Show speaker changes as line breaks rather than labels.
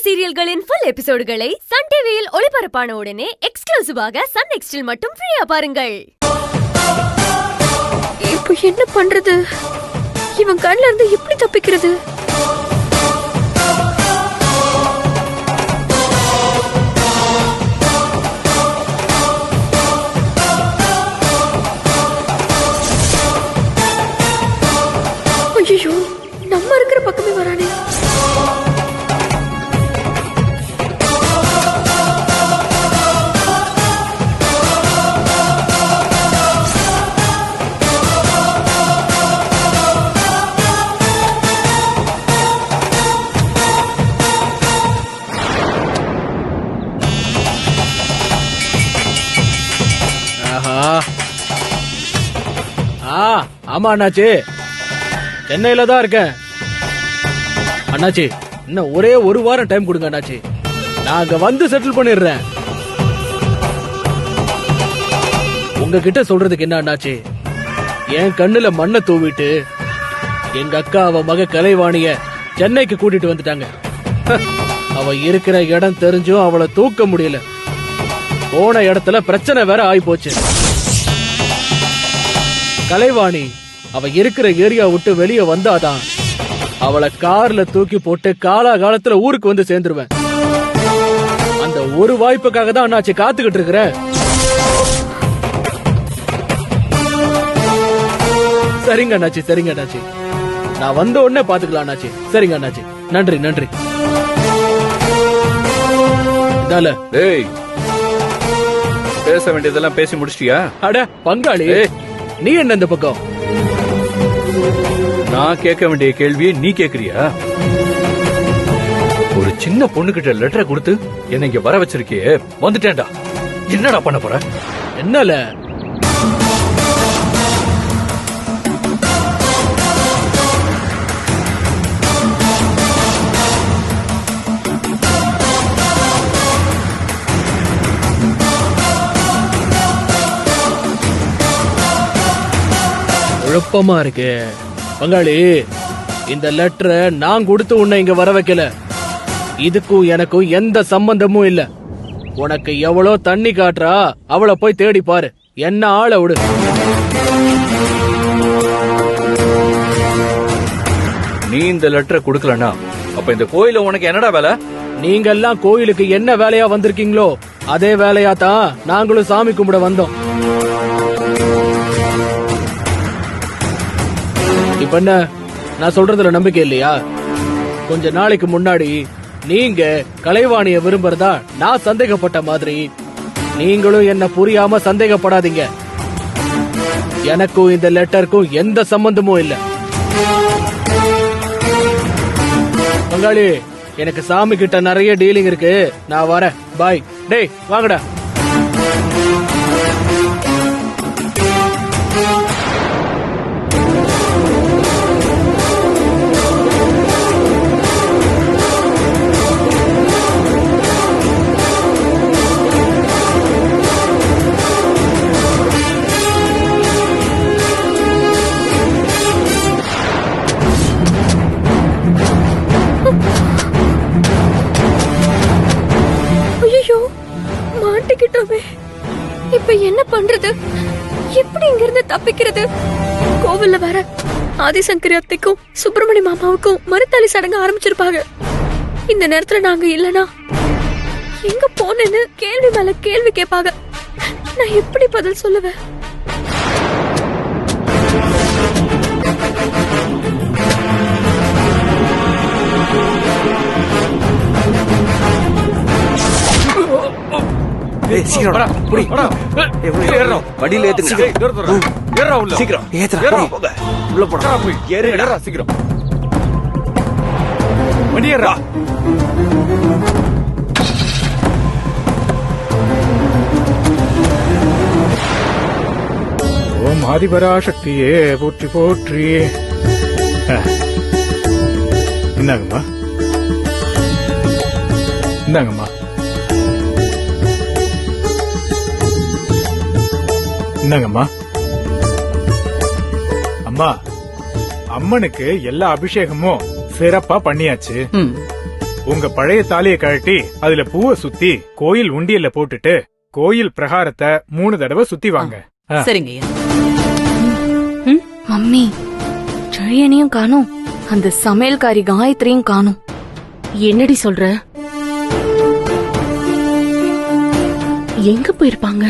சீரியல்களின் full எபிசோடுகளை Sun டிவியில் ஒளிபரப்பான உடனே எக்ஸ்க்ளூசிவாக சன் நெக்ஸ்டில் மட்டும் ஃப்ரீயா பாருங்கள்.
இப்போ என்ன பண்றது? இவன் கண்ணுல இருந்து எப்படி தப்பிக்கிறது? ஐயோ, நம்ம இருக்கிற பக்கமே வரானே.
ஆமா அண்ணாச்சி, சென்னையில தான் இருக்கேன். அண்ணாச்சி, இன்னும் ஒரே ஒரு வாரம் டைம் கொடுங்க அண்ணாச்சி, நான் அங்க வந்து செட்டில் பண்ணிடுறேன். உங்ககிட்ட சொல்றதுக்கு என்ன அண்ணாச்சி, என் கண்ணுல மண்ணை தூவிட்டு எங்க அக்கா அவ மக கலைவாணிய சென்னைக்கு கூட்டிட்டு வந்துட்டாங்க. அவ இருக்கிற இடம் தெரிஞ்சும் அவளை தூக்க முடியல. போன இடத்துல பிரச்சனை வேற ஆயி போச்சு. கலைவாணி அவ இருக்கிற ஏரியா விட்டு வெளியே வந்தாதான் அவளை கார்ல தூக்கி போட்டு காலகாலத்துல ஊருக்கு வந்து சேர்ந்துருவேன். அந்த ஒரு வாய்ப்புக்காக தான் அண்ணாச்சி காத்துக்கிட்டு இருக்கிறேன். சரிங்க அண்ணாச்சி, சரிங்க அண்ணாச்சி, நான் வந்த உடனே பாத்துக்கலாம் அண்ணாச்சி. சரிங்க அண்ணாச்சி, நன்றி நன்றி.
பேச வேண்டியதெல்லாம் பேசி முடிச்சிட்டியா?
அட பங்காளி, நீ என்ன இந்த பக்கம்?
நான் கேட்க வேண்டிய கேள்வியை நீ கேக்குறியா? ஒரு சின்ன பொண்ணு கிட்ட லெட்டரை கொடுத்து என்ன இங்க வர வச்சிருக்கியே, வந்துட்டேன்டா. என்னடா பண்ண போற?
என்னல குழப்பமா இருக்கு பங்காளி. இந்த லெட்டரை நான் கொடுத்து உன்னை இங்க வர வைக்கல. இதுக்கும் எனக்கும் எந்த சம்பந்தமும் இல்ல. உனக்கு எவ்வளோ தண்ணி காட்டுறா அவளை போய் தேடி பாரு, என்ன ஆளை விடு.
நீ இந்த லெட்டரை கொடுக்கலனா அப்ப இந்த கோயில உனக்கு என்னடா வேலை?
நீங்க எல்லாம் கோயிலுக்கு என்ன வேலையா வந்திருக்கீங்களோ அதே வேலையா தான் நாங்களும் சாமி கும்பிட வந்தோம். இப்ப என்ன, நான் சொல்றதுல நம்பிக்கை இல்லையா? கொஞ்ச நாளைக்கு முன்னாடி நீங்க கலைவாணிய விரும்புறதா நான் சந்தேகப்பட்ட மாதிரி நீங்களும் என்ன புரியாம சந்தேகப்படாதீங்க. எனக்கும் இந்த லெட்டருக்கும் எந்த சம்பந்தமும் இல்ல. பங்காளி, எனக்கு சாமி கிட்ட நிறைய டீலிங் இருக்கு, நான் வரேன். பாய். டேய் வாங்கடா.
இப்ப என்ன பண்றது? எப்படி இங்க இருந்து தப்பிக்கிறது? கோவில்ல வேற ஆதிசங்கரி அத்தைக்கும் சுப்பிரமணிய மாமாவுக்கும் மறுத்தாலி சடங்கு ஆரம்பிச்சிருப்பாங்க. இந்த நேரத்துல நாங்க இல்லனா எங்க போனேன்னு கேள்வி மேல கேள்வி கேட்பாங்க. நான் எப்படி பதில் சொல்லுவேன்?
வண்டியில ஏத்துங்க. சீக்கிரம் உள்ள போடா. சீக்கிரம் வண்டி ஏறா.
ஓம் ஆதிபராசக்தியே போற்றி போற்றி. இந்தாங்கம்மா, இந்தாங்கம்மா. இந்தாங்கம்மா. அம்மா, அம்மனுக்கு எல்லா அபிஷேகமும் சிறப்பா பண்ணியாச்சு. உங்க பழைய தாலியை கழட்டி அதுல பூவை சுத்தி கோயில் உண்டியல்ல போட்டுட்டு கோயில் பிரகாரத்தை 3 தடவை சுத்தி வாங்க.
சரிங்க ஐயா.
மம்மி, செழியனையும் காணோம், அந்த சமையல்காரி காயத்ரியும் காணோம்.
என்னடி சொல்ற? எங்க போயிருப்பாங்க?